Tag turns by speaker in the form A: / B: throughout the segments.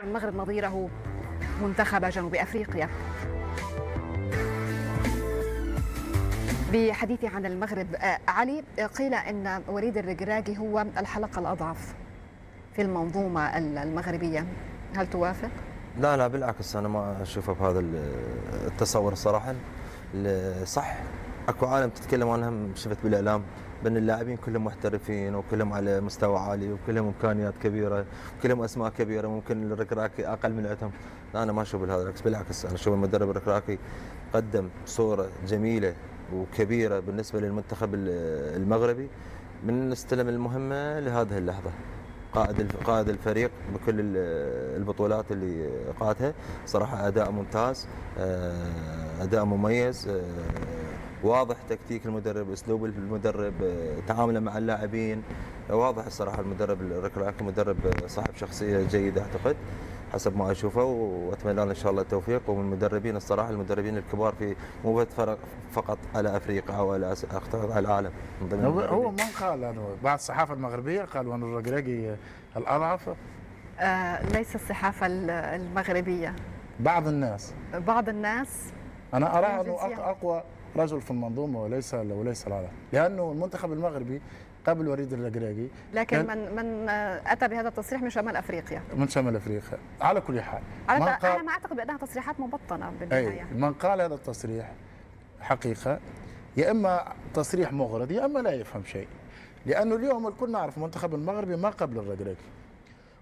A: المغرب نظيره منتخب جنوب أفريقيا. بحديثي عن المغرب علي، قيل أن وليد الركراكي هو الحلقة الأضعف في المنظومة المغربية، هل توافق؟
B: لا بالعكس، أنا ما أشوفه بهذا التصور صراحة. صح، اكو عالم تتكلم عنهم، شفت بالإعلام بأن اللاعبين كلهم محترفين وكلهم على مستوى عالي وكلهم إمكانيات كبيرة وكلهم أسماء كبيرة، ممكن الركراكي أقل من عندهم. لا، أنا ما أشوف بهذا، بالعكس أنا أشوف المدرب الركراكي قدم صورة جميلة وكبيرة بالنسبة للمنتخب المغربي من استلم المهمة لهذه اللحظة. قائد الفريق بكل البطولات اللي قادها، صراحة أداء ممتاز، أداء مميز، واضح تكتيك المدرب، أسلوب المدرب، تعامله مع اللاعبين واضح الصراحة. المدرب الركراكي مدرب صاحب شخصية جيدة أعتقد حسب ما أشوفه، وأتمنى له إن شاء الله التوفيق. ومن المدربين الصراحة المدربين الكبار في مو فقط على أفريقيا أو على العالم.
C: هو من قال أنه بعض الصحافة المغربية قالوا أن الركراكي الأضعف؟
A: ليس الصحافة المغربية،
C: بعض الناس أنا أرى أنه أقوى رجل في المنظومة وليس الأضعف، لأنه المنتخب المغربي قبل وليد الركراكي،
A: لكن من أتى بهذا التصريح من شمال أفريقيا.
C: على كل حال
A: أنا ما أعتقد بأنها تصريحات مبطنة بالنهاية.
C: من قال هذا التصريح حقيقة يا إما تصريح مغرض يا إما لا يفهم شيء، لأنه اليوم الكل نعرف المنتخب المغربي ما قبل الركراكي،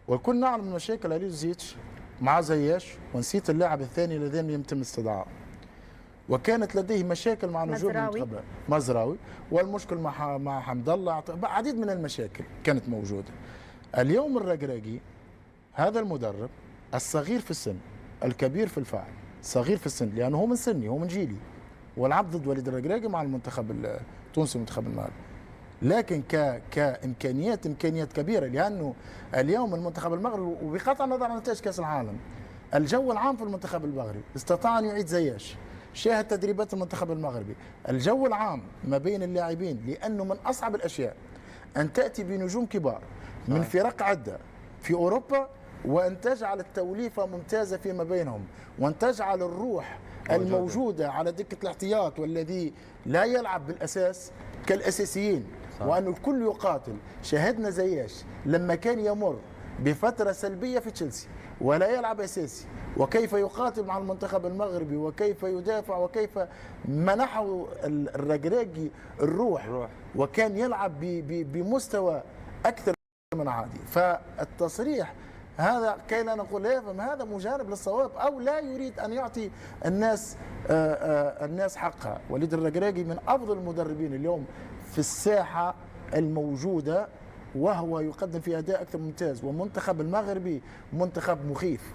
C: والكل نعلم مشاكل علي زيتش مع زياش، ونسيت اللاعب الثاني الذي لم يتم استدعائه، وكانت لديه مشاكل مع نجوم المنتخب مزراوي، والمشكل مع حمد الله، عديد من المشاكل كانت موجوده. اليوم الركراكي هذا المدرب الصغير في السن الكبير في الفعل، صغير في السن لانه هو من سني، هو من جيلي، ولعب ضد وليد الركراكي مع المنتخب التونسي المنتخب المغربي، لكن كامكانيات كبيره، لانه اليوم المنتخب المغربي وبقطع النظر عن نتائج كاس العالم، الجو العام في المنتخب المغربي استطاع ان يعيد زياش، شاهد تدريبات المنتخب المغربي، الجو العام ما بين اللاعبين، لانه من اصعب الاشياء ان تاتي بنجوم كبار من فرق عده في اوروبا وان تجعل التوليفه ممتازه فيما بينهم، وان تجعل الروح الموجوده على دكه الاحتياط والذي لا يلعب بالاساس كالاساسيين، وان الكل يقاتل. شاهدنا زياش لما كان يمر بفتره سلبيه في تشيلسي ولا يلعب اساسي، وكيف يقاتل مع المنتخب المغربي وكيف يدافع وكيف منحه الركراكي الروح، وكان يلعب بمستوى اكثر من عادي. فالتصريح هذا كي لا نقول لا يفهم، هذا مجانب للصواب او لا يريد ان يعطي الناس حقها. وليد الركراكي من افضل المدربين اليوم في الساحه الموجوده، وهو يقدم في اداء اكثر ممتاز، ومنتخب المغربي منتخب مخيف،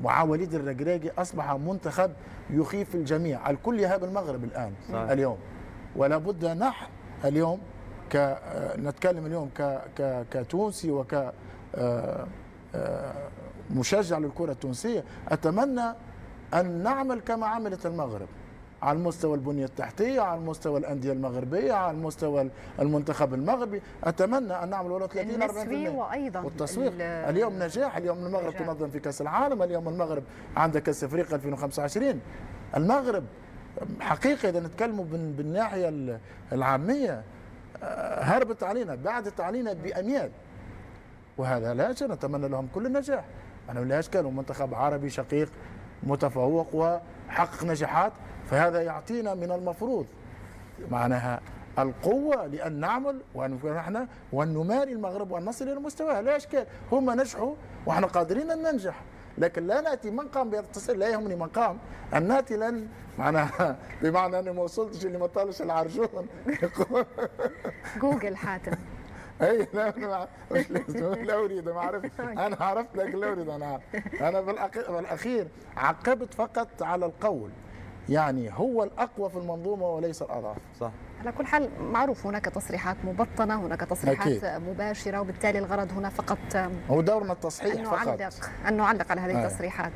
C: مع وليد الركراكي اصبح منتخب يخيف الجميع، الكل يهاب المغرب الان صحيح. اليوم ولا بد نحن اليوم نتكلم اليوم كتونسي وك مشجع للكره التونسيه، اتمنى ان نعمل كما عملت المغرب على المستوى البنيه التحتيه، على المستوى الانديه المغربيه، على المستوى المنتخب المغربي، اتمنى ان نعمل ولو 30 40%
A: وايضا
C: والتسويق. اليوم نجاح، اليوم المغرب تنظم في كاس العالم، اليوم المغرب عندها كاس افريقيا 2025. المغرب حقيقه اذا نتكلموا بالناحيه العاميه هربت علينا، بعدت علينا باميال، وهذا لا شيء، نتمنى لهم كل النجاح. انا لا اشكال، منتخب عربي شقيق متفوق وحقق نجاحات، فهذا يعطينا من المفروض معناها القوة لأن نعمل وأن نحن وأن نماري المغرب وأن نصل إلى مستواه. لا إشكال، هم نجحوا وإحنا قادرين أن ننجح، لكن لا نأتي من قام بهذا التصريح، لا يهمني من قام، أن نأتي لن معناها بمعنى أني ما وصلتش اللي ما طالش العرجون.
A: جوجل حاتم.
C: اي لا مش لا اريد، ما عرفت، انا عرفت لكن لا اريد. انا بالاخير عقبت فقط على القول، يعني هو الاقوى في المنظومه وليس الاضعف.
B: صح.
A: على كل حال معروف، هناك تصريحات مبطنه، هناك تصريحات
C: أكيد.
A: مباشره، وبالتالي الغرض هنا فقط
C: هو دورنا التصحيح فقط،
A: أن نعلق على هذه التصريحات.